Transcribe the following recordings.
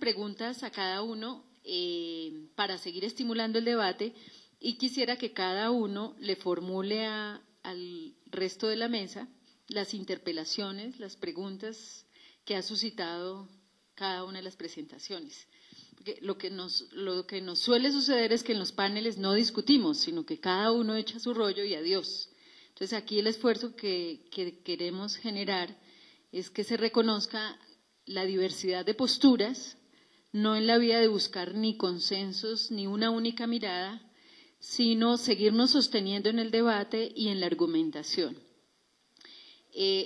preguntas a cada uno para seguir estimulando el debate y quisiera que cada uno le formule al resto de la mesa las interpelaciones, las preguntas que ha suscitado cada una de las presentaciones. Porque lo que nos suele suceder es que en los paneles no discutimos, sino que cada uno echa su rollo y adiós. Entonces, aquí el esfuerzo que queremos generar es que se reconozca la diversidad de posturas, no en la vía de buscar ni consensos ni una única mirada, sino seguirnos sosteniendo en el debate y en la argumentación.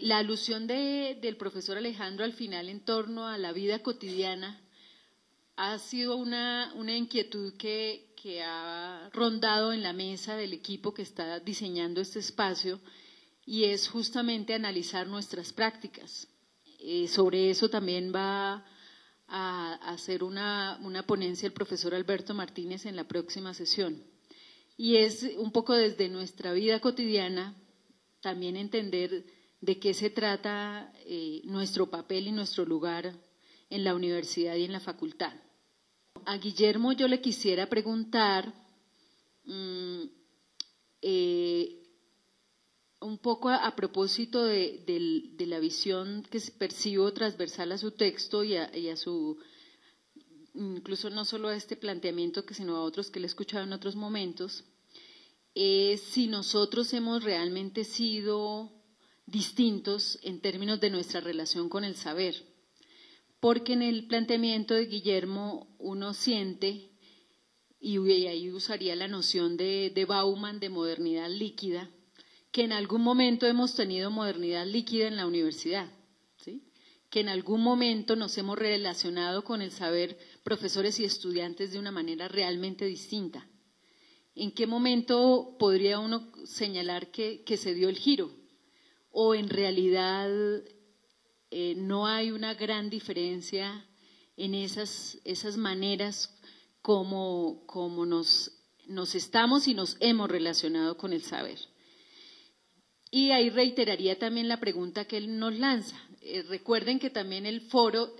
La alusión del profesor Alejandro al final en torno a la vida cotidiana ha sido una inquietud que ha rondado en la mesa del equipo que está diseñando este espacio y es justamente analizar nuestras prácticas. Sobre eso también va a hacer una ponencia el profesor Alberto Martínez en la próxima sesión. Y es un poco desde nuestra vida cotidiana también entender de qué se trata nuestro papel y nuestro lugar en la universidad y en la facultad. A Guillermo yo le quisiera preguntar un poco a propósito de la visión que percibo transversal a su texto y a su, incluso no solo a este planteamiento, sino a otros que le he escuchado en otros momentos, si nosotros hemos realmente sido distintos en términos de nuestra relación con el saber. Porque en el planteamiento de Guillermo uno siente, y ahí usaría la noción de Bauman de modernidad líquida, que en algún momento hemos tenido modernidad líquida en la universidad, ¿sí? Que en algún momento nos hemos relacionado con el saber profesores y estudiantes de una manera realmente distinta. ¿En qué momento podría uno señalar que se dio el giro? ¿O en realidad no hay una gran diferencia en esas maneras como nos estamos y nos hemos relacionado con el saber? Y ahí reiteraría también la pregunta que él nos lanza. Recuerden que también el foro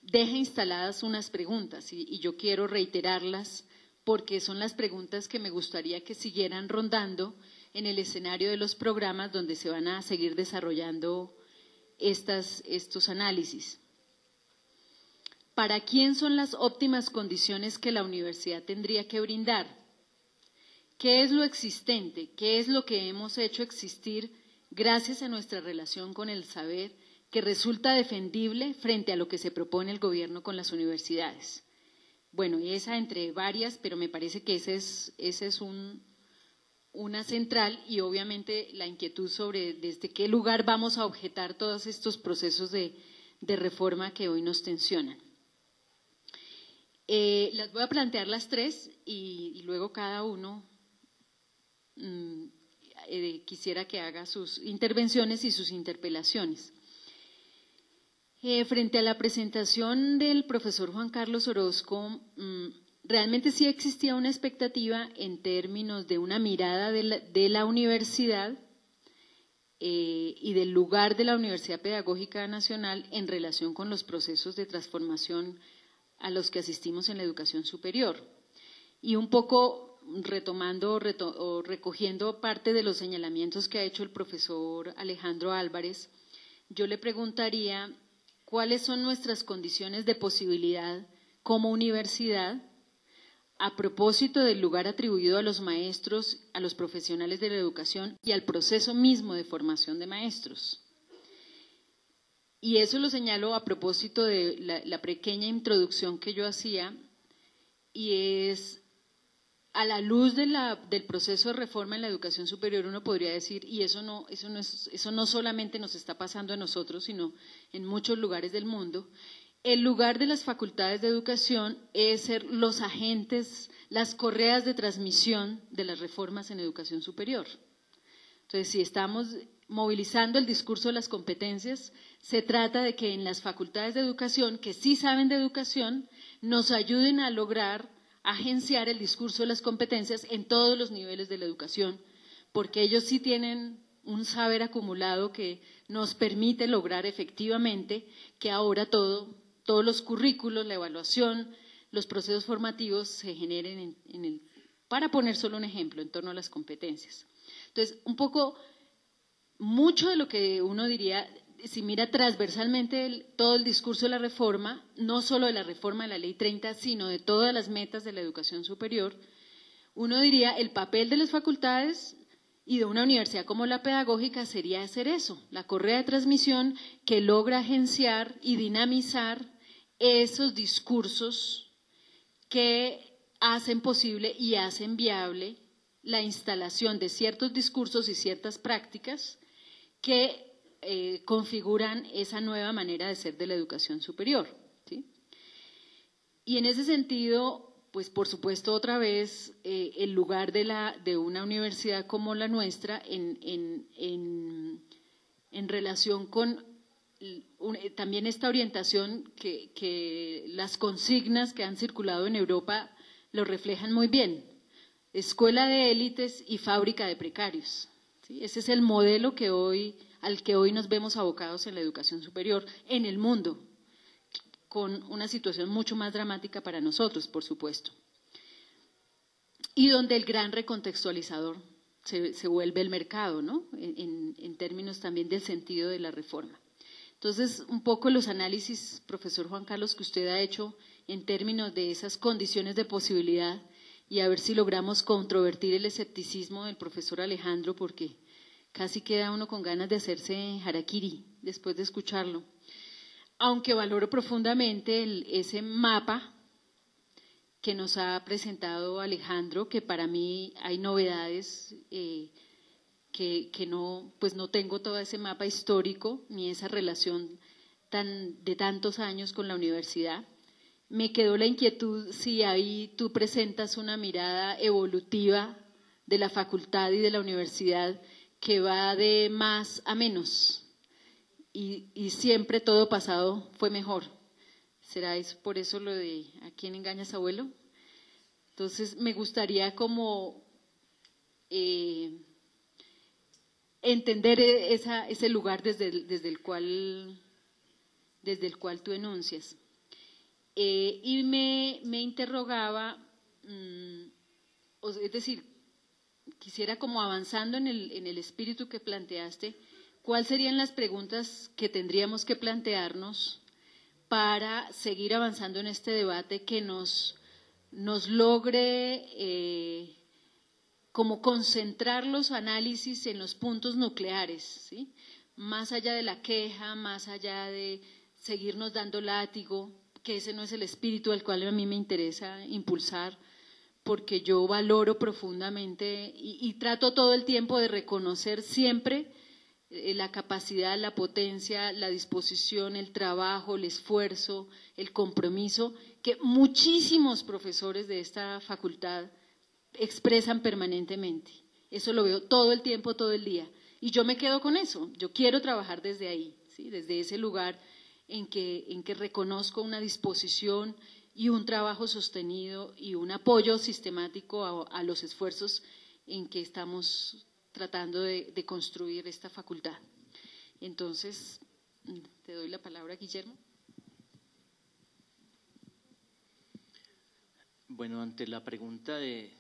deja instaladas unas preguntas y yo quiero reiterarlas porque son las preguntas que me gustaría que siguieran rondando en el escenario de los programas donde se van a seguir desarrollando estos análisis. ¿Para quién son las óptimas condiciones que la universidad tendría que brindar? ¿Qué es lo existente? ¿Qué es lo que hemos hecho existir gracias a nuestra relación con el saber que resulta defendible frente a lo que se propone el gobierno con las universidades? Bueno, y esa entre varias, pero me parece que ese es una central y obviamente la inquietud sobre desde qué lugar vamos a objetar todos estos procesos de reforma que hoy nos tensionan. Las voy a plantear las tres y luego cada uno quisiera que haga sus intervenciones y sus interpelaciones. Frente a la presentación del profesor Juan Carlos Orozco, realmente sí existía una expectativa en términos de una mirada de la universidad y del lugar de la Universidad Pedagógica Nacional en relación con los procesos de transformación a los que asistimos en la educación superior. Y un poco retomando o recogiendo parte de los señalamientos que ha hecho el profesor Alejandro Álvarez, yo le preguntaría cuáles son nuestras condiciones de posibilidad como universidad a propósito del lugar atribuido a los maestros, a los profesionales de la educación y al proceso mismo de formación de maestros. Y eso lo señalo a propósito de la pequeña introducción que yo hacía, y es a la luz del proceso de reforma en la educación superior uno podría decir, y eso no solamente nos está pasando a nosotros, sino en muchos lugares del mundo, el lugar de las facultades de educación es ser los agentes, las correas de transmisión de las reformas en educación superior. Entonces, si estamos movilizando el discurso de las competencias, se trata de que en las facultades de educación, que sí saben de educación, nos ayuden a lograr agenciar el discurso de las competencias en todos los niveles de la educación, porque ellos sí tienen un saber acumulado que nos permite lograr efectivamente que ahora todo todos los currículos, la evaluación, los procesos formativos se generen para poner solo un ejemplo, en torno a las competencias. Entonces, un poco, mucho de lo que uno diría, si mira transversalmente todo el discurso de la reforma, no solo de la reforma de la Ley 30, sino de todas las metas de la educación superior, uno diría el papel de las facultades y de una universidad como la pedagógica sería hacer eso, la correa de transmisión que logra agenciar y dinamizar esos discursos que hacen posible y hacen viable la instalación de ciertos discursos y ciertas prácticas que configuran esa nueva manera de ser de la educación superior, ¿sí? Y en ese sentido, pues por supuesto otra vez el lugar de una universidad como la nuestra en relación con también esta orientación que las consignas que han circulado en Europa lo reflejan muy bien, escuela de élites y fábrica de precarios, ¿sí? Ese es el modelo al que hoy nos vemos abocados en la educación superior en el mundo, con una situación mucho más dramática para nosotros, por supuesto. Y donde el gran recontextualizador se vuelve el mercado, ¿no? En términos también del sentido de la reforma. Entonces, un poco los análisis, profesor Juan Carlos, que usted ha hecho en términos de esas condiciones de posibilidad y a ver si logramos controvertir el escepticismo del profesor Alejandro, porque casi queda uno con ganas de hacerse harakiri después de escucharlo. Aunque valoro profundamente ese mapa que nos ha presentado Alejandro, que para mí hay novedades que no, pues no tengo todo ese mapa histórico ni esa relación de tantos años con la universidad. Me quedó la inquietud si ahí tú presentas una mirada evolutiva de la facultad y de la universidad que va de más a menos. Y siempre todo pasado fue mejor. ¿Será eso por eso lo de ¿a quién engañas, abuelo? Entonces me gustaría como entender ese lugar desde el cual tú enuncias. Y me interrogaba, es decir, quisiera como avanzando en el espíritu que planteaste, ¿cuáles serían las preguntas que tendríamos que plantearnos para seguir avanzando en este debate que nos logre como concentrar los análisis en los puntos nucleares, ¿sí? Más allá de la queja, más allá de seguirnos dando látigo, que ese no es el espíritu al cual a mí me interesa impulsar, porque yo valoro profundamente y trato todo el tiempo de reconocer siempre la capacidad, la potencia, la disposición, el trabajo, el esfuerzo, el compromiso que muchísimos profesores de esta facultad expresan permanentemente. Eso lo veo todo el tiempo, todo el día. Y yo me quedo con eso. Yo quiero trabajar desde ahí, ¿sí? Desde ese lugar en que reconozco una disposición y un trabajo sostenido y un apoyo sistemático a los esfuerzos en que estamos tratando de construir esta facultad. Entonces, te doy la palabra, Guillermo. Bueno, ante la pregunta de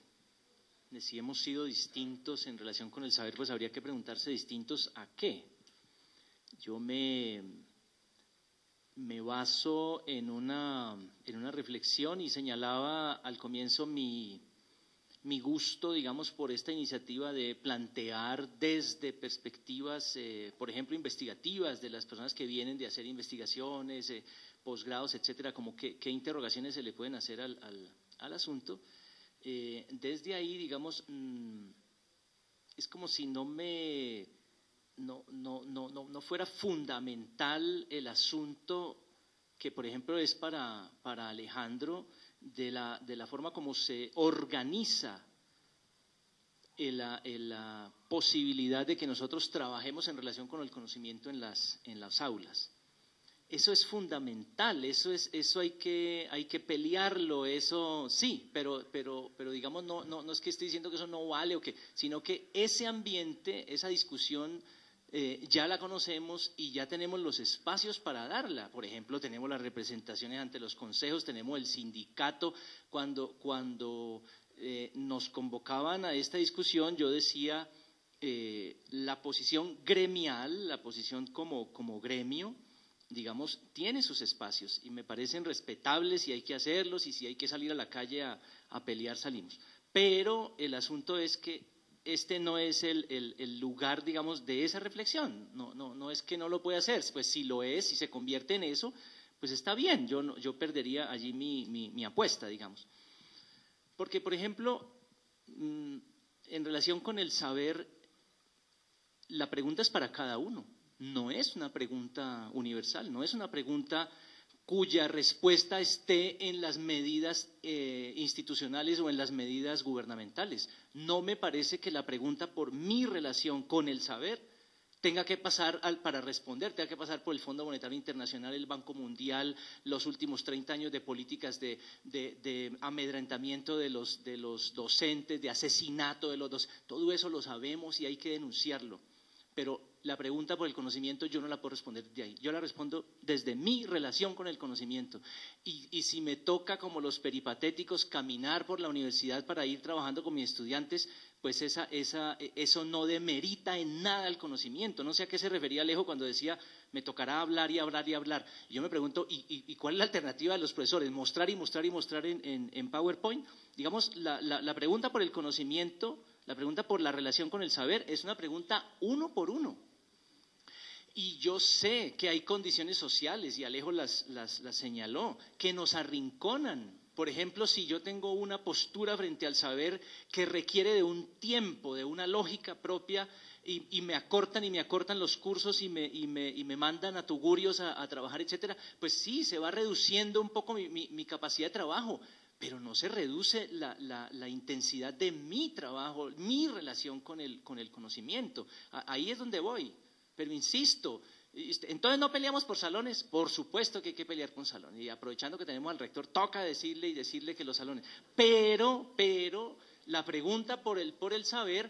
si hemos sido distintos en relación con el saber, pues habría que preguntarse distintos a qué. Yo me baso en una reflexión y señalaba al comienzo mi gusto, digamos, por esta iniciativa de plantear desde perspectivas, por ejemplo, investigativas de las personas que vienen de hacer investigaciones, posgrados, etcétera, como qué interrogaciones se le pueden hacer al asunto. Desde ahí, digamos, es como si no fuera fundamental el asunto que, por ejemplo, es para Alejandro, de la forma como se organiza la posibilidad de que nosotros trabajemos en relación con el conocimiento en las aulas. Eso es fundamental, eso hay que pelearlo, eso sí, pero digamos no es que esté diciendo que eso no vale sino que ese ambiente, esa discusión ya la conocemos y ya tenemos los espacios para darla. Por ejemplo, tenemos las representaciones ante los consejos, tenemos el sindicato. Cuando nos convocaban a esta discusión, yo decía la posición gremial, la posición como gremio, digamos, tiene sus espacios y me parecen respetables y hay que hacerlos, y si hay que salir a la calle a pelear, salimos. Pero el asunto es que este no es el lugar, digamos, de esa reflexión. No es que no lo pueda hacer, pues si lo es, si se convierte en eso, pues está bien, yo perdería allí mi apuesta, digamos. Porque, por ejemplo, en relación con el saber, la pregunta es para cada uno, no es una pregunta universal, no es una pregunta cuya respuesta esté en las medidas institucionales o en las medidas gubernamentales. No me parece que la pregunta por mi relación con el saber tenga que pasar para responder, tenga que pasar por el Fondo Monetario Internacional, el Banco Mundial, los últimos 30 años de políticas de amedrentamiento de los docentes, de asesinato de los docentes. Todo eso lo sabemos y hay que denunciarlo. Pero la pregunta por el conocimiento yo no la puedo responder de ahí. Yo la respondo desde mi relación con el conocimiento. Y si me toca, como los peripatéticos, caminar por la universidad para ir trabajando con mis estudiantes, pues eso no demerita en nada el conocimiento. No sé a qué se refería Alejo cuando decía me tocará hablar y hablar y hablar. Y yo me pregunto, ¿y cuál es la alternativa de los profesores? ¿Mostrar y mostrar y mostrar en PowerPoint? Digamos, la pregunta por el conocimiento, la pregunta por la relación con el saber es una pregunta uno por uno. Y yo sé que hay condiciones sociales, y Alejo las señaló, que nos arrinconan. Por ejemplo, si yo tengo una postura frente al saber que requiere de un tiempo, de una lógica propia, y me acortan los cursos y me mandan a tugurios a trabajar, etcétera, pues sí, se va reduciendo un poco mi capacidad de trabajo, pero no se reduce la intensidad de mi trabajo, mi relación con el conocimiento. Ahí es donde voy. Pero insisto, entonces no peleamos por salones, por supuesto que hay que pelear con salones, y aprovechando que tenemos al rector, toca decirle que los salones, pero la pregunta por el saber,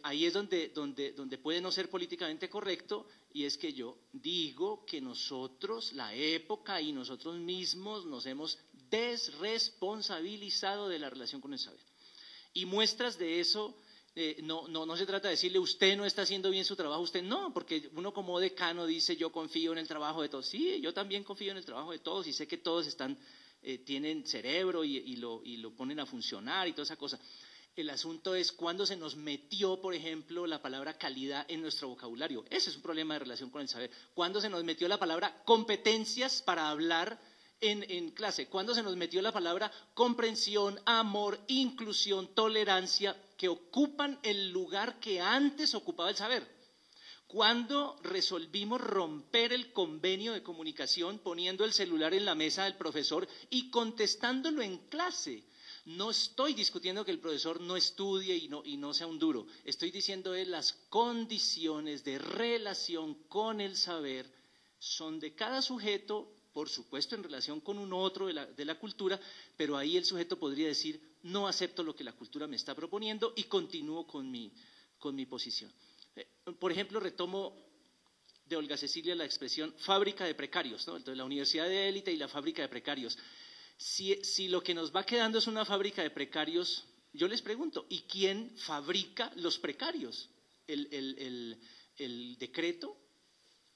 ahí es donde puede no ser políticamente correcto, y es que yo digo que nosotros, la época y nosotros mismos nos hemos desresponsabilizado de la relación con el saber. Y muestras de eso. No se trata de decirle usted no está haciendo bien su trabajo, usted no, porque uno como decano dice yo confío en el trabajo de todos. Sí, yo también confío en el trabajo de todos y sé que todos tienen cerebro y lo ponen a funcionar y toda esa cosa. El asunto es cuándo se nos metió, por ejemplo, la palabra calidad en nuestro vocabulario. Ese es un problema de relación con el saber. ¿Cuándo se nos metió la palabra competencias para hablar en clase? ¿Cuándo se nos metió la palabra comprensión, amor, inclusión, tolerancia, que ocupan el lugar que antes ocupaba el saber? ¿Cuándo resolvimos romper el convenio de comunicación poniendo el celular en la mesa del profesor y contestándolo en clase? No estoy discutiendo que el profesor no estudie y no sea un duro. Estoy diciendo que las condiciones de relación con el saber son de cada sujeto, por supuesto en relación con un otro de la cultura, pero ahí el sujeto podría decir no acepto lo que la cultura me está proponiendo y continúo con mi posición. Por ejemplo, retomo de Olga Cecilia la expresión fábrica de precarios, ¿no? Entonces, la universidad de élite y la fábrica de precarios. Si lo que nos va quedando es una fábrica de precarios, yo les pregunto, ¿y quién fabrica los precarios? ¿El decreto?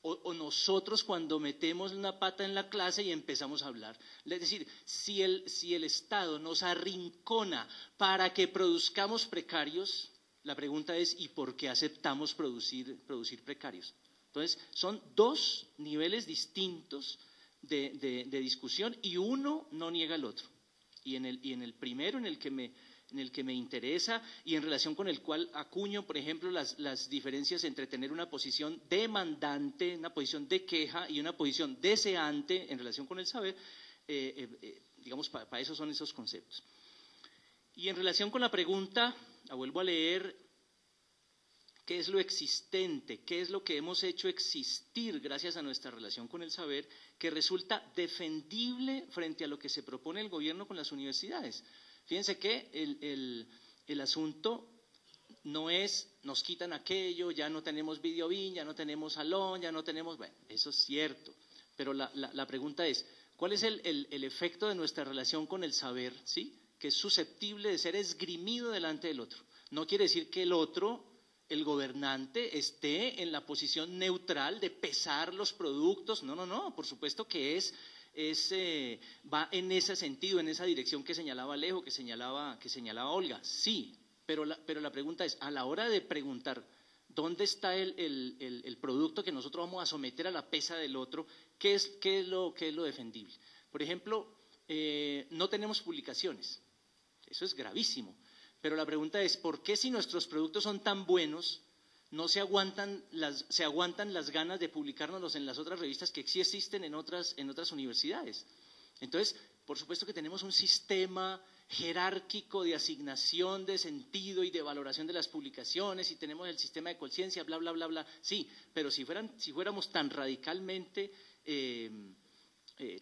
O nosotros cuando metemos una pata en la clase y empezamos a hablar. Es decir, si el Estado nos arrincona para que produzcamos precarios, la pregunta es ¿y por qué aceptamos producir precarios? Entonces, son dos niveles distintos de discusión y uno no niega al otro. Y en el primero, en el que me interesa y en relación con el cual acuño, por ejemplo, las diferencias entre tener una posición demandante, una posición de queja y una posición deseante en relación con el saber, digamos, para eso son esos conceptos. Y en relación con la pregunta, la vuelvo a leer, ¿qué es lo existente? ¿Qué es lo que hemos hecho existir gracias a nuestra relación con el saber que resulta defendible frente a lo que se propone el gobierno con las universidades? Fíjense que el asunto no es, nos quitan aquello, ya no tenemos videobeam, ya no tenemos salón, ya no tenemos, bueno, eso es cierto, pero la pregunta es, ¿cuál es el efecto de nuestra relación con el saber, ¿sí? Que es susceptible de ser esgrimido delante del otro? No quiere decir que el otro, el gobernante, esté en la posición neutral de pesar los productos, no, por supuesto que va en ese sentido, en esa dirección que señalaba Alejo, que señalaba Olga, sí. Pero la pregunta es, a la hora de preguntar dónde está el producto que nosotros vamos a someter a la pesa del otro, ¿qué es lo defendible? Por ejemplo, no tenemos publicaciones, eso es gravísimo, pero la pregunta es, ¿por qué si nuestros productos son tan buenos, no se aguantan las ganas de publicárnoslos en las otras revistas que sí existen en otras universidades? Entonces, por supuesto que tenemos un sistema jerárquico de asignación de sentido y de valoración de las publicaciones, y tenemos el sistema de conciencia, bla, bla, bla, bla, sí, pero si fuéramos tan radicalmente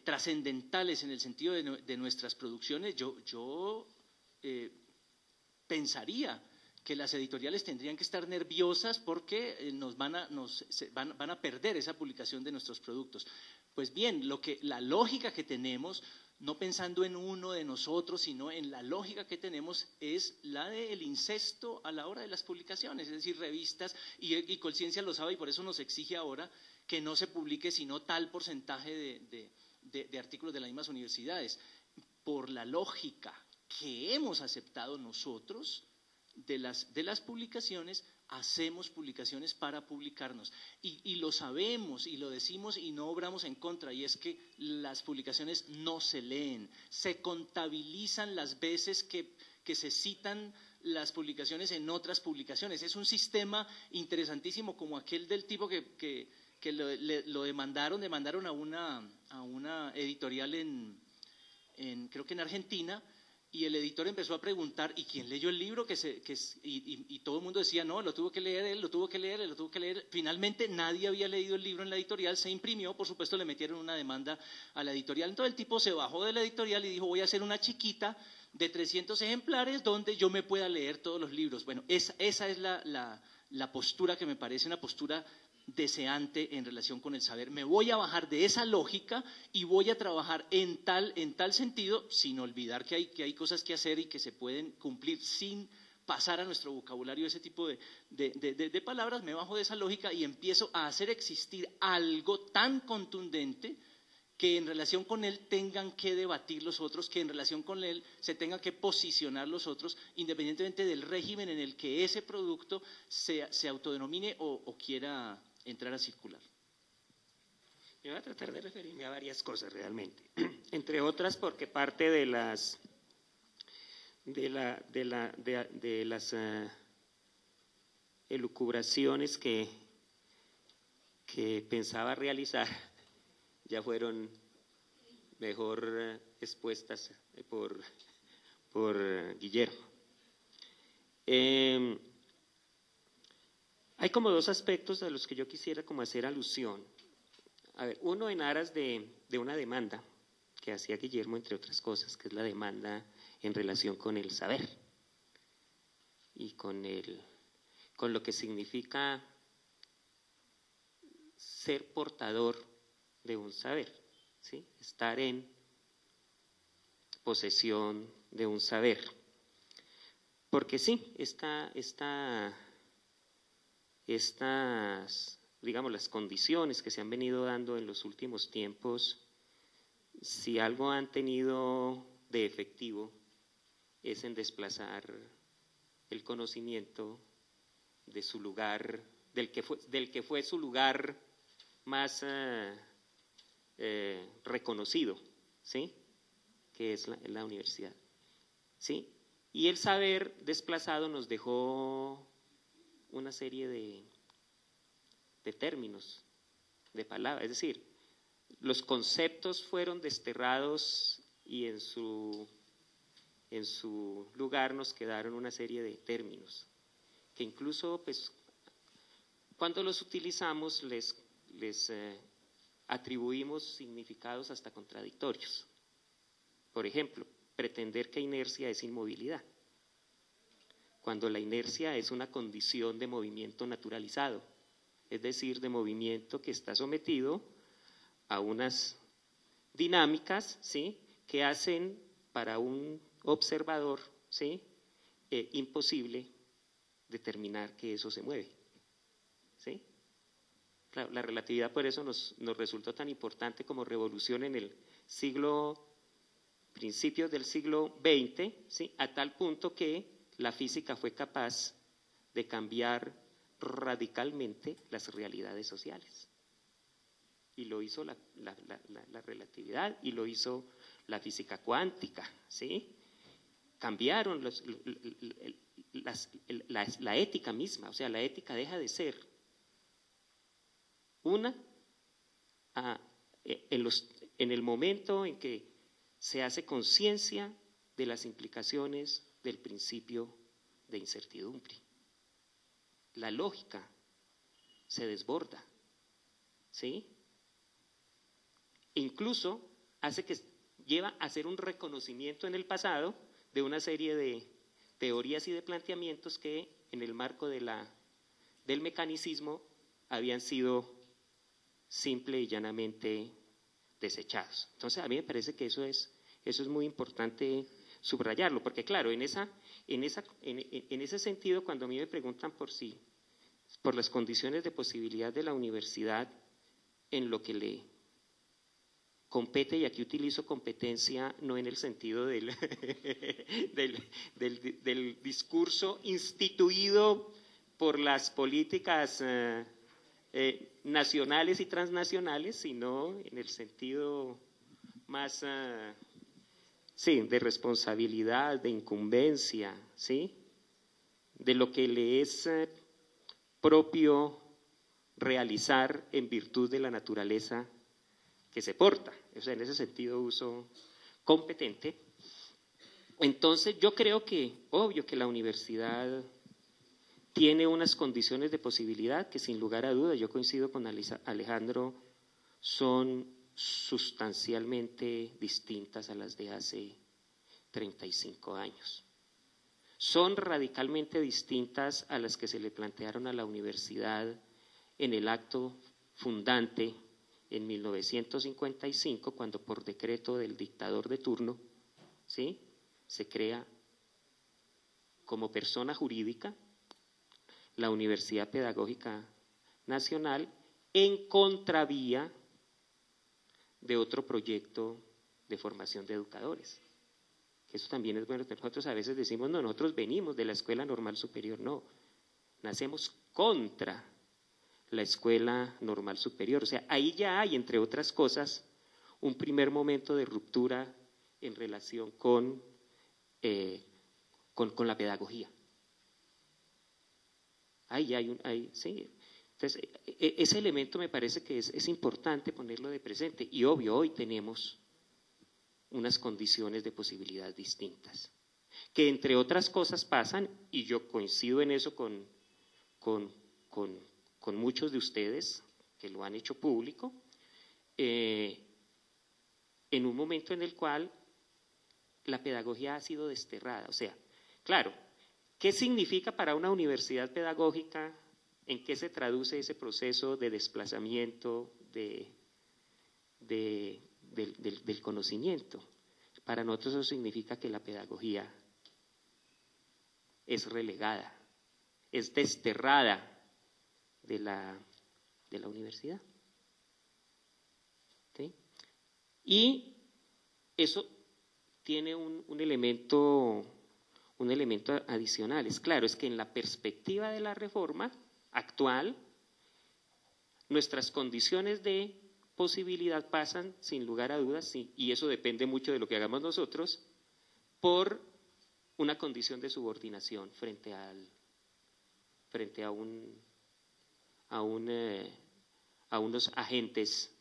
trascendentales en el sentido de nuestras producciones, yo pensaría que las editoriales tendrían que estar nerviosas porque van a perder esa publicación de nuestros productos. Pues bien, la lógica que tenemos, no pensando en uno de nosotros, sino en la lógica que tenemos, es la del incesto a la hora de las publicaciones, es decir, revistas, y Colciencia lo sabe y por eso nos exige ahora que no se publique sino tal porcentaje de artículos de las mismas universidades. Por la lógica que hemos aceptado nosotros de las publicaciones, hacemos publicaciones para publicarnos y lo sabemos y lo decimos y no obramos en contra, y es que las publicaciones no se leen, se contabilizan las veces que se citan las publicaciones en otras publicaciones. Es un sistema interesantísimo como aquel del tipo que lo demandaron a una editorial creo que en Argentina. Y el editor empezó a preguntar, ¿y quién leyó el libro? Y todo el mundo decía, no, lo tuvo que leer él, lo tuvo que leer. Finalmente nadie había leído el libro en la editorial, se imprimió, por supuesto le metieron una demanda a la editorial. Entonces el tipo se bajó de la editorial y dijo, voy a hacer una chiquita de 300 ejemplares donde yo me pueda leer todos los libros. Bueno, esa es la postura que me parece una postura deseante en relación con el saber. Me voy a bajar de esa lógica y voy a trabajar en tal sentido, sin olvidar que hay cosas que hacer y que se pueden cumplir sin pasar a nuestro vocabulario ese tipo de palabras. Me bajo de esa lógica y empiezo a hacer existir algo tan contundente que en relación con él tengan que debatir los otros, que en relación con él se tengan que posicionar los otros, independientemente del régimen en el que ese producto se autodenomine o quiera entrar a circular. Yo voy a tratar de referirme a varias cosas realmente, entre otras porque parte de las elucubraciones que pensaba realizar ya fueron mejor expuestas por Guillermo. Hay como dos aspectos a los que yo quisiera como hacer alusión. A ver, uno en aras de una demanda que hacía Guillermo, entre otras cosas, que es la demanda en relación con el saber y con lo que significa ser portador de un saber, ¿sí? Estar en posesión de un saber. Porque sí, estas, digamos, las condiciones que se han venido dando en los últimos tiempos, si algo han tenido de efectivo, es en desplazar el conocimiento de su lugar, del que fue su lugar más reconocido, ¿sí? Que es la universidad, ¿sí? Y el saber desplazado nos dejó una serie de términos, de palabras, es decir, los conceptos fueron desterrados y en su lugar nos quedaron una serie de términos que incluso, pues, cuando los utilizamos les atribuimos significados hasta contradictorios. Por ejemplo, pretender que inercia es inmovilidad. cuando la inercia es una condición de movimiento naturalizado, es decir, de movimiento que está sometido a unas dinámicas, ¿sí?, que hacen para un observador, ¿sí?, imposible determinar que eso se mueve, ¿sí? Claro, la relatividad por eso nos resultó tan importante como revolución en el principios del siglo XX, ¿sí?, a tal punto que la física fue capaz de cambiar radicalmente las realidades sociales. Y lo hizo la relatividad y lo hizo la física cuántica, ¿sí? Cambiaron la ética misma, o sea, la ética deja de ser en el momento en que se hace conciencia de las implicaciones del principio de incertidumbre. La lógica se desborda, ¿sí? Incluso lleva a hacer un reconocimiento en el pasado de una serie de teorías y de planteamientos que en el marco del mecanicismo habían sido simple y llanamente desechados. Entonces a mí me parece que eso es muy importante subrayarlo, porque claro, en ese sentido, cuando a mí me preguntan por las condiciones de posibilidad de la universidad en lo que le compete, y aquí utilizo competencia no en el sentido del discurso instituido por las políticas nacionales y transnacionales, sino en el sentido más de responsabilidad, de incumbencia, ¿sí?, de lo que le es propio realizar en virtud de la naturaleza que se porta. O sea, en ese sentido uso competente. Entonces yo creo que, obvio que la universidad tiene unas condiciones de posibilidad que sin lugar a dudas, yo coincido con Alejandro, son sustancialmente distintas a las de hace 35 años. Son radicalmente distintas a las que se le plantearon a la universidad en el acto fundante en 1955, cuando por decreto del dictador de turno, ¿sí?, se crea como persona jurídica la Universidad Pedagógica Nacional en contravía de otro proyecto de formación de educadores. Eso también es bueno, nosotros a veces decimos, no, nosotros venimos de la Escuela Normal Superior, no, nacemos contra la Escuela Normal Superior. O sea, ahí ya hay, entre otras cosas, un primer momento de ruptura en relación con la pedagogía. Sí. Entonces, ese elemento me parece que es importante ponerlo de presente. Y obvio, hoy tenemos unas condiciones de posibilidad distintas, que entre otras cosas pasan, y yo coincido en eso con muchos de ustedes que lo han hecho público, en un momento en el cual la pedagogía ha sido desterrada. O sea, claro, ¿qué significa para una universidad pedagógica? ¿En qué se traduce ese proceso de desplazamiento del conocimiento? Para nosotros eso significa que la pedagogía es relegada, es desterrada de la universidad. ¿Sí? Y eso tiene un elemento adicional. Es claro, es que en la perspectiva de la reforma actual, nuestras condiciones de posibilidad pasan, sin lugar a dudas, y eso depende mucho de lo que hagamos nosotros, por una condición de subordinación frente a unos agentes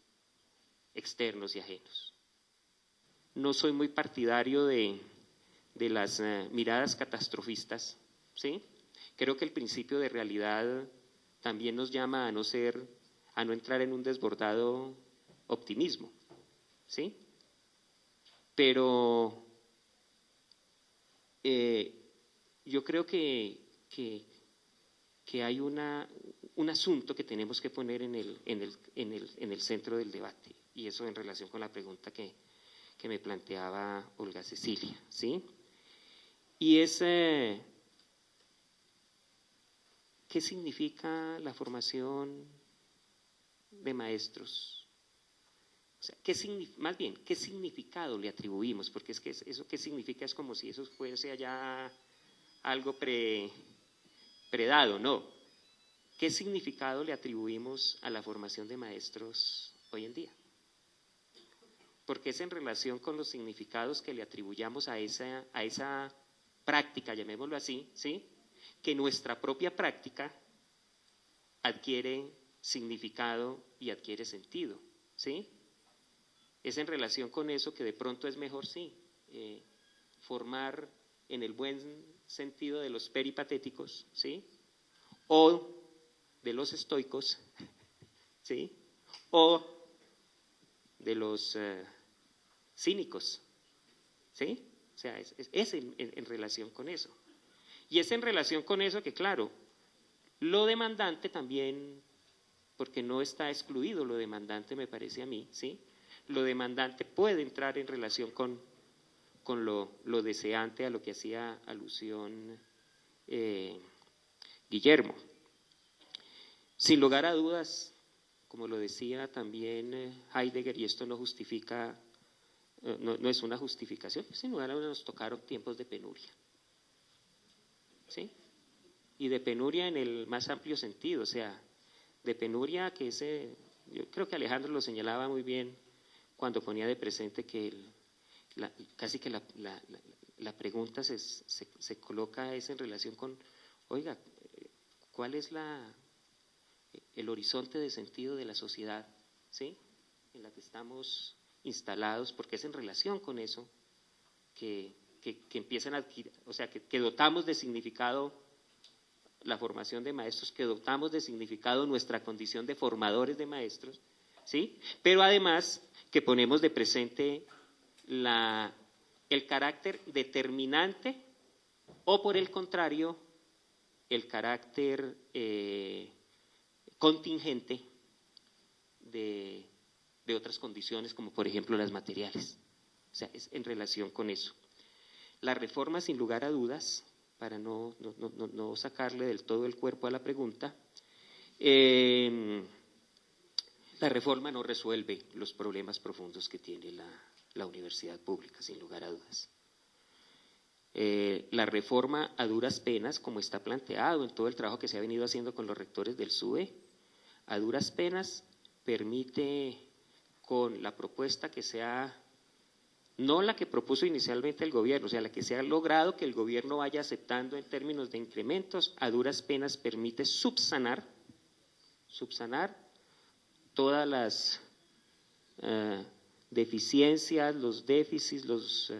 externos y ajenos. No soy muy partidario de las miradas catastrofistas, ¿sí? Creo que el principio de realidad también nos llama a no entrar en un desbordado optimismo, ¿sí? Pero yo creo que hay un asunto que tenemos que poner en el centro del debate, y eso en relación con la pregunta que me planteaba Olga Cecilia, ¿sí? Y es, ¿qué significa la formación de maestros? O sea, más bien, ¿qué significado le atribuimos? Porque es que eso ¿qué significa? Es como si eso fuese ya algo predado, no. ¿Qué significado le atribuimos a la formación de maestros hoy en día? Porque es en relación con los significados que le atribuyamos a esa práctica, llamémoslo así, ¿sí? Que nuestra propia práctica adquiere significado y adquiere sentido, ¿sí? Es en relación con eso que de pronto es mejor, sí, formar en el buen sentido de los peripatéticos, ¿sí? O de los estoicos, ¿sí? O de los cínicos, ¿sí? O sea, es en relación con eso. Y es en relación con eso que, claro, lo demandante también, porque no está excluido lo demandante, me parece a mí, ¿sí? Lo demandante puede entrar en relación con lo deseante, a lo que hacía alusión Guillermo. Sin lugar a dudas, como lo decía también Heidegger, y esto no justifica, no es una justificación, sin lugar a dudas nos tocaron tiempos de penuria, ¿sí? Y de penuria en el más amplio sentido, o sea, de penuria que yo creo que Alejandro lo señalaba muy bien cuando ponía de presente que casi que la pregunta se coloca es en relación con, oiga, ¿cuál es el horizonte de sentido de la sociedad, ¿sí? En la que estamos instalados, porque es en relación con eso que empiezan a adquirir, o sea, que dotamos de significado la formación de maestros, que dotamos de significado nuestra condición de formadores de maestros, ¿sí? Pero además que ponemos de presente el carácter determinante o, por el contrario, el carácter contingente de otras condiciones, como por ejemplo las materiales. O sea, es en relación con eso. La reforma, sin lugar a dudas, para no sacarle del todo el cuerpo a la pregunta, la reforma no resuelve los problemas profundos que tiene la universidad pública, sin lugar a dudas. La reforma, a duras penas, como está planteado en todo el trabajo que se ha venido haciendo con los rectores del SUE, a duras penas permite, con la propuesta que sea, no la que propuso inicialmente el gobierno, o sea, la que se ha logrado que el gobierno vaya aceptando en términos de incrementos, a duras penas permite subsanar todas las deficiencias, los déficits,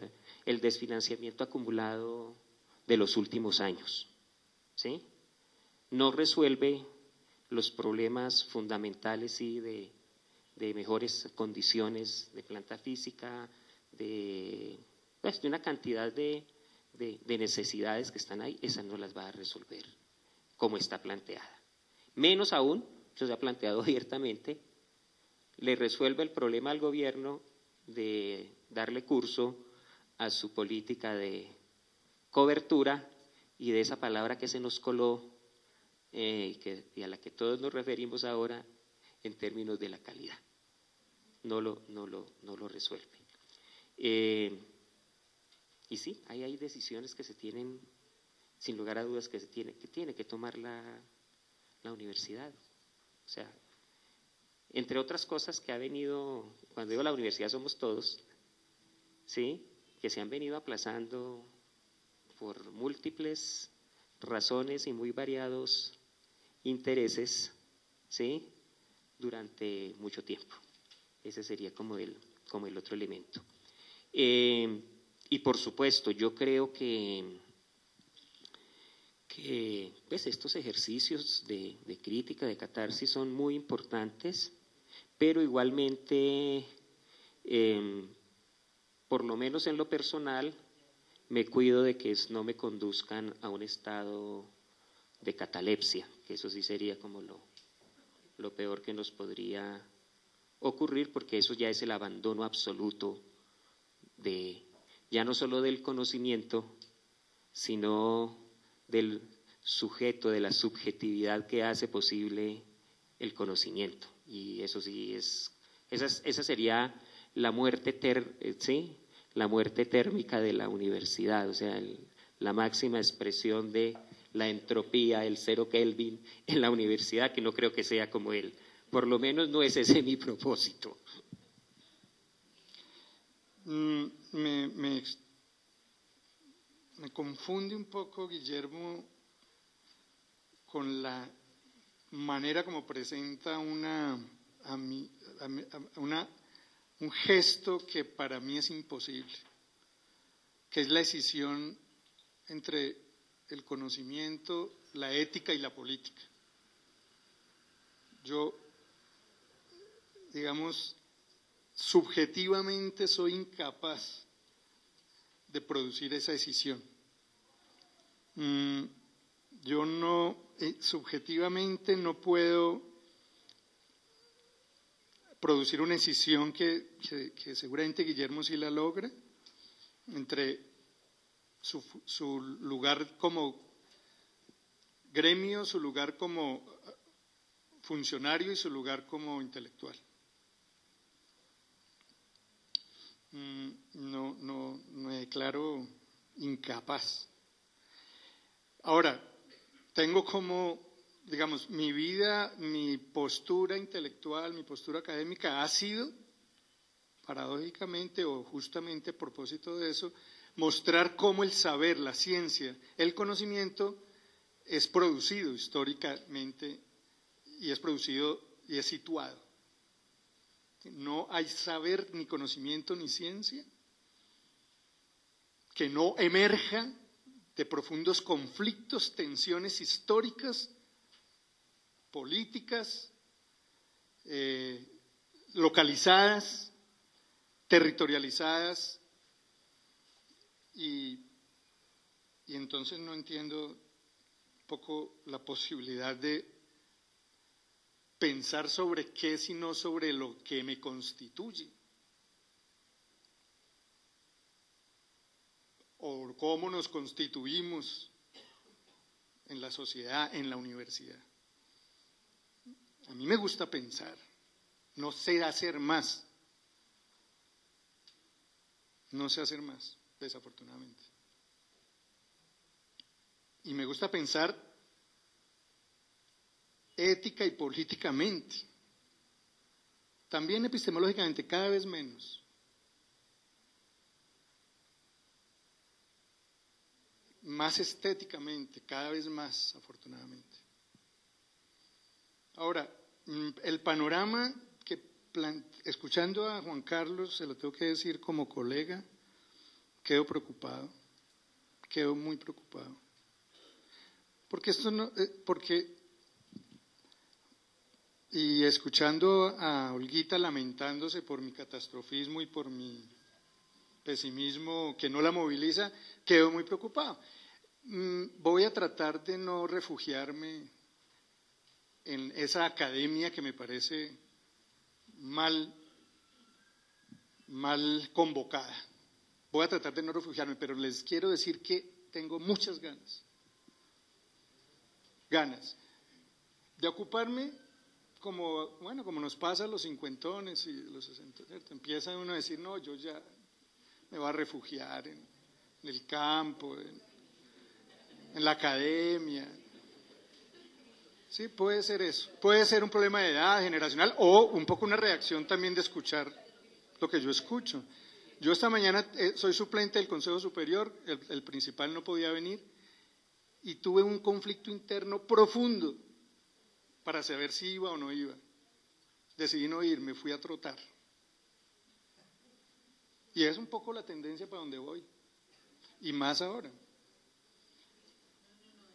el desfinanciamiento acumulado de los últimos años, ¿sí? No resuelve los problemas fundamentales, sí, de mejores condiciones de planta física, de una cantidad de necesidades que están ahí, esa no las va a resolver como está planteada. Menos aún, eso se ha planteado abiertamente, le resuelve el problema al gobierno de darle curso a su política de cobertura y de esa palabra que se nos coló y a la que todos nos referimos ahora en términos de la calidad. No lo resuelve. Y sí, ahí hay decisiones que se tienen, sin lugar a dudas, que tiene que tomar la universidad. O sea, entre otras cosas que ha venido, cuando digo la universidad somos todos, ¿sí? Que se han venido aplazando por múltiples razones y muy variados intereses, ¿sí? Durante mucho tiempo. Ese sería como el otro elemento. Y por supuesto, yo creo que pues estos ejercicios de crítica, de catarsis son muy importantes, pero igualmente, por lo menos en lo personal, me cuido de que no me conduzcan a un estado de catalepsia, que eso sí sería como lo peor que nos podría ocurrir, porque eso ya es el abandono absoluto ya no solo del conocimiento, sino del sujeto, de la subjetividad que hace posible el conocimiento. Y eso sí esa sería la muerte, la muerte térmica de la universidad, o sea, la máxima expresión de la entropía, el 0 Kelvin en la universidad, que no creo que sea como él. Por lo menos no es ese mi propósito. Me confunde un poco, Guillermo, con la manera como presenta un gesto que para mí es imposible, que es la decisión entre el conocimiento, la ética y la política. Yo, digamos, subjetivamente soy incapaz de producir esa decisión. Yo subjetivamente no puedo producir una decisión que seguramente Guillermo sí la logra, entre su lugar como gremio, su lugar como funcionario y su lugar como intelectual. No me declaro incapaz. Ahora, tengo como, digamos, mi vida, mi postura intelectual, mi postura académica ha sido, paradójicamente o justamente a propósito de eso, mostrar cómo el saber, la ciencia, el conocimiento es producido históricamente y es producido y es situado. No hay saber, ni conocimiento, ni ciencia que no emerja de profundos conflictos, tensiones históricas, políticas, localizadas, territorializadas, y entonces no entiendo un poco la posibilidad de pensar sobre qué, sino sobre lo que me constituye. O cómo nos constituimos en la sociedad, en la universidad. A mí me gusta pensar, no sé hacer más. No sé hacer más, desafortunadamente. Y me gusta pensar ética y políticamente. También epistemológicamente, cada vez menos. Más estéticamente, cada vez más, afortunadamente. Ahora, el panorama que escuchando a Juan Carlos, se lo tengo que decir como colega, quedo preocupado, quedo muy preocupado. Y escuchando a Olguita lamentándose por mi catastrofismo y por mi pesimismo que no la moviliza, quedo muy preocupado. Voy a tratar de no refugiarme en esa academia que me parece mal convocada. Voy a tratar de no refugiarme, pero les quiero decir que tengo muchas ganas de ocuparme, como nos pasa a los cincuentones y los sesentones, empieza uno a decir, no, yo ya me voy a refugiar en el campo, en la academia. Sí, puede ser eso. Puede ser un problema de edad, generacional, o un poco una reacción también de escuchar lo que yo escucho. Yo esta mañana soy suplente del Consejo Superior, el principal no podía venir, y tuve un conflicto interno profundo para saber si iba o no iba. Decidí no ir, me fui a trotar. Y es un poco la tendencia para donde voy, y más ahora.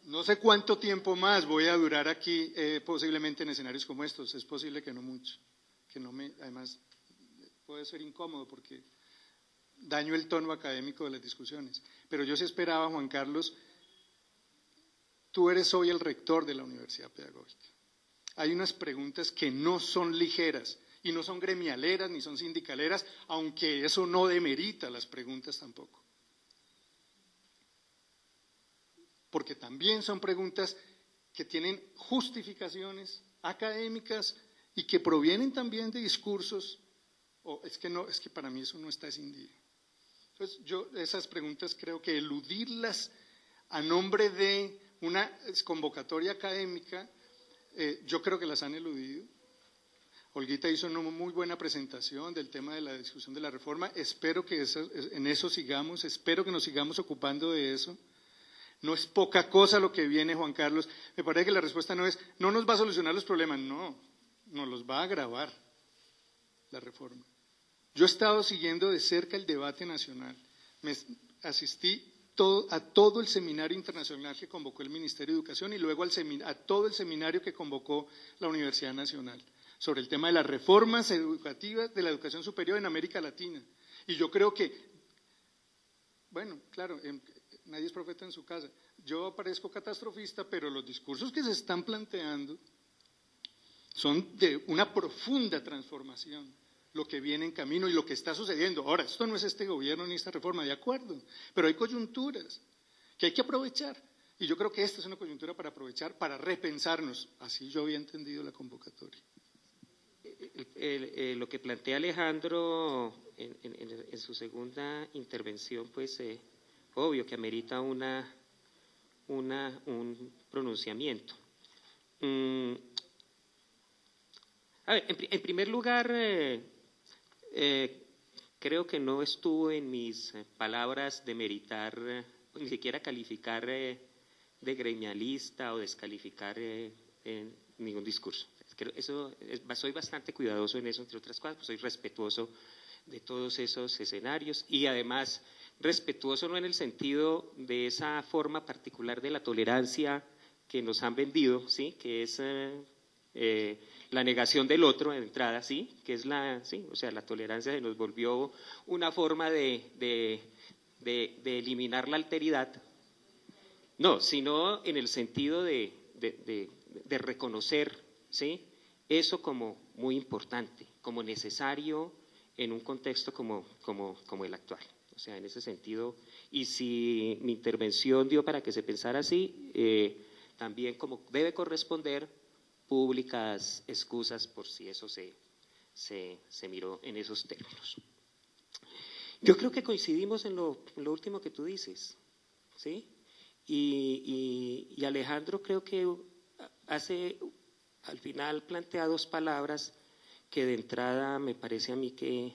No sé cuánto tiempo más voy a durar aquí, posiblemente en escenarios como estos, es posible que no mucho, además puede ser incómodo porque daño el tono académico de las discusiones. Pero yo sí esperaba, Juan Carlos, tú eres hoy el rector de la Universidad Pedagógica. Hay unas preguntas que no son ligeras y no son gremialeras ni son sindicaleras, aunque eso no demerita las preguntas tampoco. Porque también son preguntas que tienen justificaciones académicas y que provienen también de discursos, es que para mí eso no está escindido. Entonces yo esas preguntas creo que eludirlas a nombre de una convocatoria académica, yo creo que las han eludido. Olguita hizo una muy buena presentación del tema de la discusión de la reforma, espero que en eso sigamos, espero que nos sigamos ocupando de eso. No es poca cosa lo que viene, Juan Carlos. Me parece que la respuesta no es, no nos va a solucionar los problemas, no, nos los va a agravar la reforma. Yo he estado siguiendo de cerca el debate nacional, asistí a todo el seminario internacional que convocó el Ministerio de Educación y luego a todo el seminario que convocó la Universidad Nacional sobre el tema de las reformas educativas de la educación superior en América Latina. Y yo creo que, bueno, claro, nadie es profeta en su casa. Yo parezco catastrofista, pero los discursos que se están planteando son de una profunda transformación, lo que viene en camino y lo que está sucediendo. Ahora, esto no es este gobierno ni esta reforma, de acuerdo, pero hay coyunturas que hay que aprovechar. Y yo creo que esta es una coyuntura para aprovechar, para repensarnos. Así yo había entendido la convocatoria. Lo que plantea Alejandro en su segunda intervención, pues obvio que amerita un pronunciamiento. A ver, en primer lugar, creo que no estuvo en mis palabras demeritar, ni siquiera calificar de gremialista o descalificar ningún discurso. Soy bastante cuidadoso en eso, entre otras cosas, pues soy respetuoso de todos esos escenarios y además respetuoso no en el sentido de esa forma particular de la tolerancia que nos han vendido, ¿sí? Que es la negación del otro de entrada, ¿sí? Que es la tolerancia se nos volvió una forma de eliminar la alteridad. No, sino en el sentido de reconocer, ¿sí? Eso como muy importante, como necesario en un contexto como el actual. O sea, en ese sentido, y si mi intervención dio para que se pensara así, también como debe corresponder públicas excusas por si eso se miró en esos términos. Yo creo que coincidimos en lo último que tú dices, ¿sí? Y Alejandro creo que al final plantea dos palabras que de entrada me parece a mí que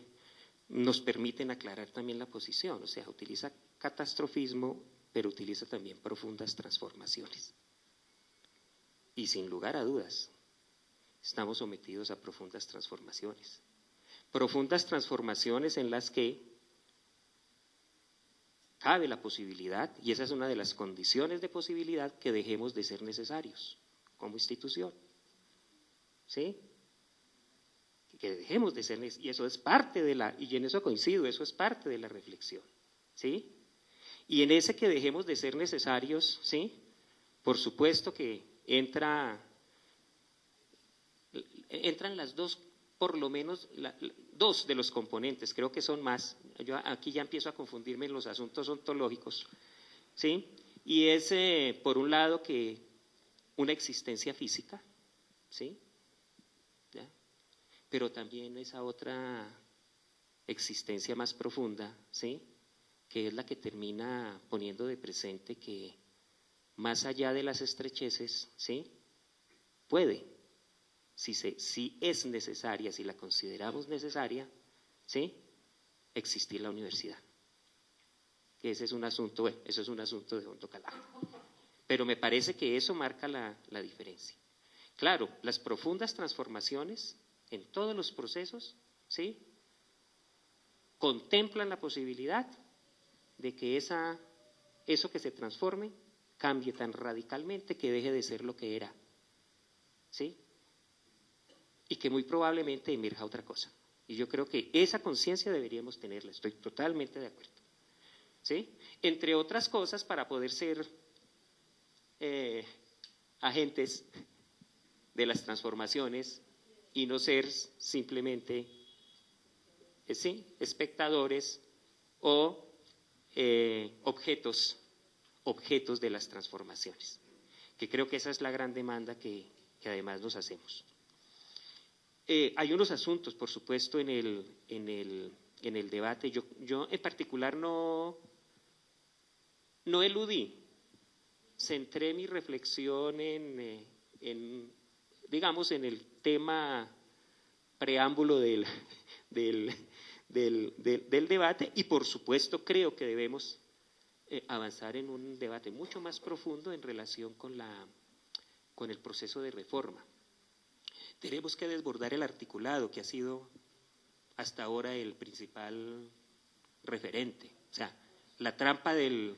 nos permiten aclarar también la posición, o sea, utiliza catastrofismo, pero utiliza también profundas transformaciones. Y sin lugar a dudas, estamos sometidos a profundas transformaciones. Profundas transformaciones en las que cabe la posibilidad, y esa es una de las condiciones de posibilidad, que dejemos de ser necesarios como institución. ¿Sí? Que dejemos de ser, y eso es parte y en eso coincido, eso es parte de la reflexión, ¿sí? Y en ese que dejemos de ser necesarios, ¿sí? Por supuesto que entran las dos, por lo menos dos de los componentes, creo que son más, yo aquí ya empiezo a confundirme en los asuntos ontológicos, ¿sí? Y es, por un lado, que una existencia física, ¿sí? ¿Ya? Pero también esa otra existencia más profunda, ¿sí? Que es la que termina poniendo de presente que más allá de las estrecheces, ¿sí? Puede, si es necesaria, si la consideramos necesaria, ¿sí? Existir la universidad. Ese es un asunto, bueno, eso es un asunto de hondo calado. Pero me parece que eso marca la diferencia. Claro, las profundas transformaciones en todos los procesos, ¿sí? Contemplan la posibilidad de que eso que se transforme cambie tan radicalmente que deje de ser lo que era, ¿sí? Y que muy probablemente emerja otra cosa. Y yo creo que esa conciencia deberíamos tenerla, estoy totalmente de acuerdo. ¿Sí? Entre otras cosas, para poder ser agentes de las transformaciones y no ser simplemente espectadores o objetos de las transformaciones, que creo que esa es la gran demanda que además nos hacemos. Hay unos asuntos, por supuesto, en el debate. Yo en particular no eludí, centré mi reflexión digamos, en el tema preámbulo del debate, y por supuesto creo que debemos avanzar en un debate mucho más profundo en relación con el proceso de reforma. Tenemos que desbordar el articulado, que ha sido hasta ahora el principal referente. O sea, la trampa del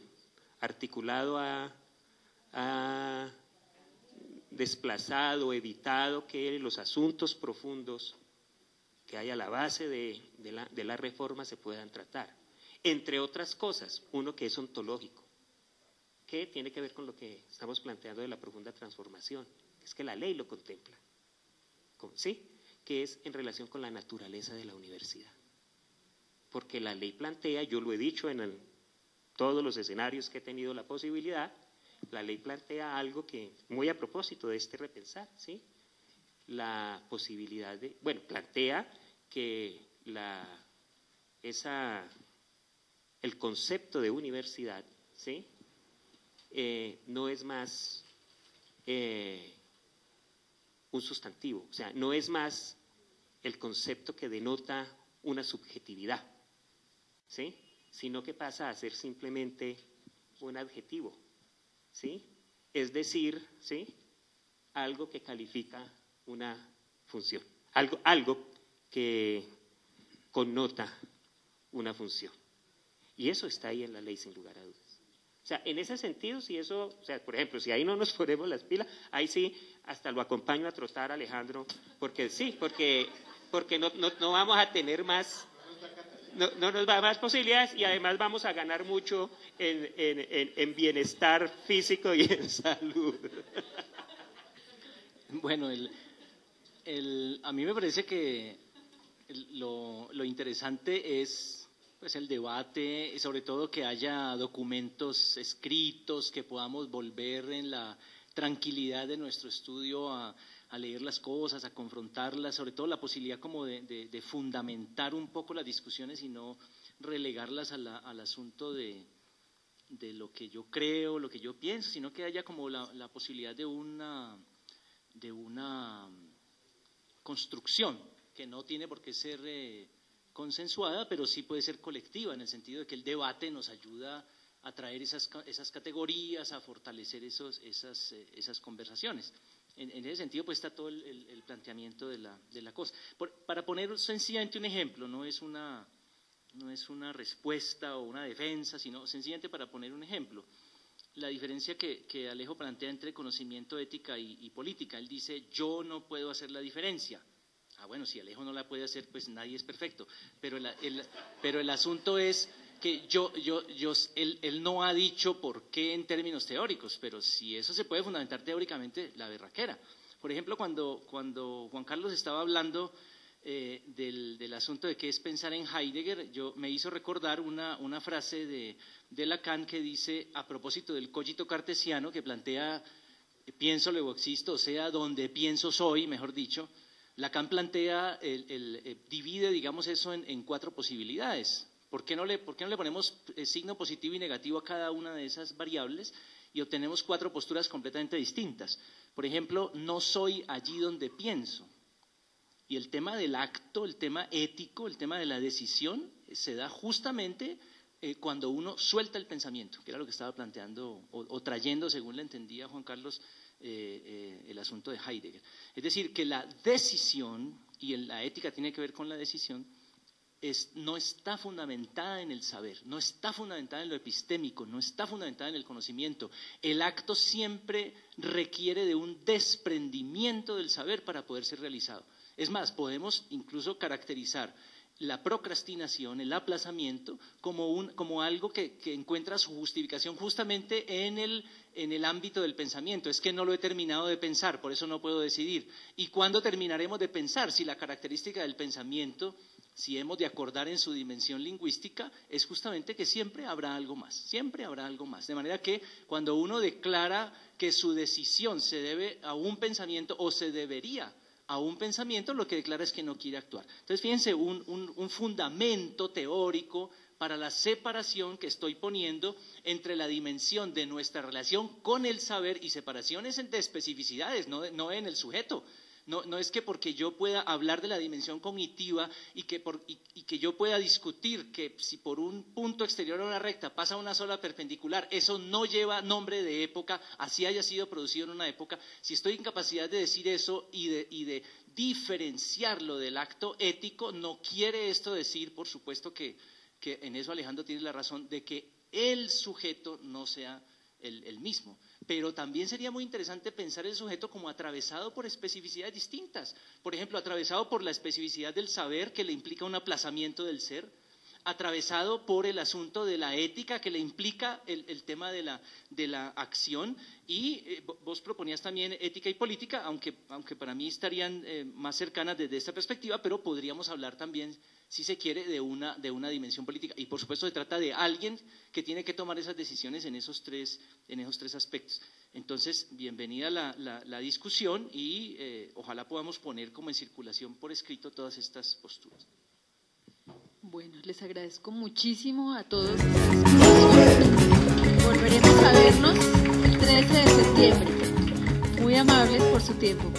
articulado ha desplazado, evitado que los asuntos profundos que hay a la base de la reforma se puedan tratar. Entre otras cosas, uno que es ontológico, que tiene que ver con lo que estamos planteando de la profunda transformación, es que la ley lo contempla, ¿sí? Que es en relación con la naturaleza de la universidad. Porque la ley plantea, yo lo he dicho en todos los escenarios que he tenido la posibilidad, la ley plantea algo que, muy a propósito de este repensar, ¿sí? La posibilidad plantea que el concepto de universidad, ¿sí? No es más un sustantivo, o sea, no es más el concepto que denota una subjetividad, ¿sí? Sino que pasa a ser simplemente un adjetivo, ¿sí? Es decir, ¿sí? Algo que califica una función, algo que connota una función. Y eso está ahí en la ley, sin lugar a dudas. O sea, en ese sentido, si eso, o sea, por ejemplo, si ahí no nos ponemos las pilas, ahí sí hasta lo acompaño a trotar, Alejandro, porque sí, porque no vamos a tener más, no nos va a dar más posibilidades, y además vamos a ganar mucho en bienestar físico y en salud. Bueno, a mí me parece que lo interesante es pues el debate, sobre todo que haya documentos escritos, que podamos volver en la tranquilidad de nuestro estudio a leer las cosas, a confrontarlas, sobre todo la posibilidad como de fundamentar un poco las discusiones y no relegarlas al asunto de lo que yo creo, lo que yo pienso, sino que haya como la posibilidad de una construcción que no tiene por qué ser consensuada, pero sí puede ser colectiva, en el sentido de que el debate nos ayuda a traer esas categorías, a fortalecer esas conversaciones. En ese sentido, pues está todo el planteamiento de la cosa. Para poner sencillamente un ejemplo, no es una respuesta o una defensa, sino sencillamente para poner un ejemplo. La diferencia que Alejo plantea entre conocimiento, ética y política. Él dice, yo no puedo hacer la diferencia. Bueno, si Alejo no la puede hacer, pues nadie es perfecto. Pero el asunto es que él no ha dicho por qué en términos teóricos, pero si eso se puede fundamentar teóricamente, la berraquera. Por ejemplo, cuando Juan Carlos estaba hablando del asunto de qué es pensar en Heidegger, me hizo recordar una frase de Lacan que dice, a propósito del cogito cartesiano, que plantea pienso, luego existo, o sea, donde pienso soy, mejor dicho. Lacan plantea, divide, digamos, eso en 4 posibilidades. ¿Por qué no le ponemos signo positivo y negativo a cada una de esas variables y obtenemos 4 posturas completamente distintas? Por ejemplo, no soy allí donde pienso. Y el tema del acto, el tema ético, el tema de la decisión, se da justamente cuando uno suelta el pensamiento, que era lo que estaba planteando o trayendo, según le entendía Juan Carlos, el asunto de Heidegger. Es decir, que la decisión, y la ética tiene que ver con la decisión, no está fundamentada en el saber, no está fundamentada en lo epistémico, no está fundamentada en el conocimiento. El acto siempre requiere de un desprendimiento del saber para poder ser realizado. Es más, podemos incluso caracterizar la procrastinación, el aplazamiento, como algo que encuentra su justificación justamente en el ámbito del pensamiento. Es que no lo he terminado de pensar, por eso no puedo decidir. ¿Y cuándo terminaremos de pensar? Si la característica del pensamiento, si hemos de acordar en su dimensión lingüística, es justamente que siempre habrá algo más, siempre habrá algo más. De manera que cuando uno declara que su decisión se debe a un pensamiento o se debería a un pensamiento, lo que declara es que no quiere actuar. Entonces, fíjense, un fundamento teórico para la separación que estoy poniendo entre la dimensión de nuestra relación con el saber, y separaciones de especificidades, no en el sujeto. No es que porque yo pueda hablar de la dimensión cognitiva y que yo pueda discutir que si por un punto exterior a una recta pasa una sola perpendicular, eso no lleva nombre de época, así haya sido producido en una época. Si estoy en capacidad de decir eso y de diferenciarlo del acto ético, no quiere esto decir, por supuesto que en eso Alejandro tiene la razón, de que el sujeto no sea el mismo. Pero también sería muy interesante pensar el sujeto como atravesado por especificidades distintas. Por ejemplo, atravesado por la especificidad del saber, que le implica un aplazamiento del ser, atravesado por el asunto de la ética, que le implica el tema de la acción, y vos proponías también ética y política, aunque para mí estarían más cercanas desde esta perspectiva, pero podríamos hablar también, si se quiere, de una dimensión política. Y por supuesto se trata de alguien que tiene que tomar esas decisiones en esos tres aspectos. Entonces, bienvenida la discusión y ojalá podamos poner como en circulación por escrito todas estas posturas. Bueno, les agradezco muchísimo a todos. Volveremos a vernos el 13 de septiembre. Muy amables por su tiempo.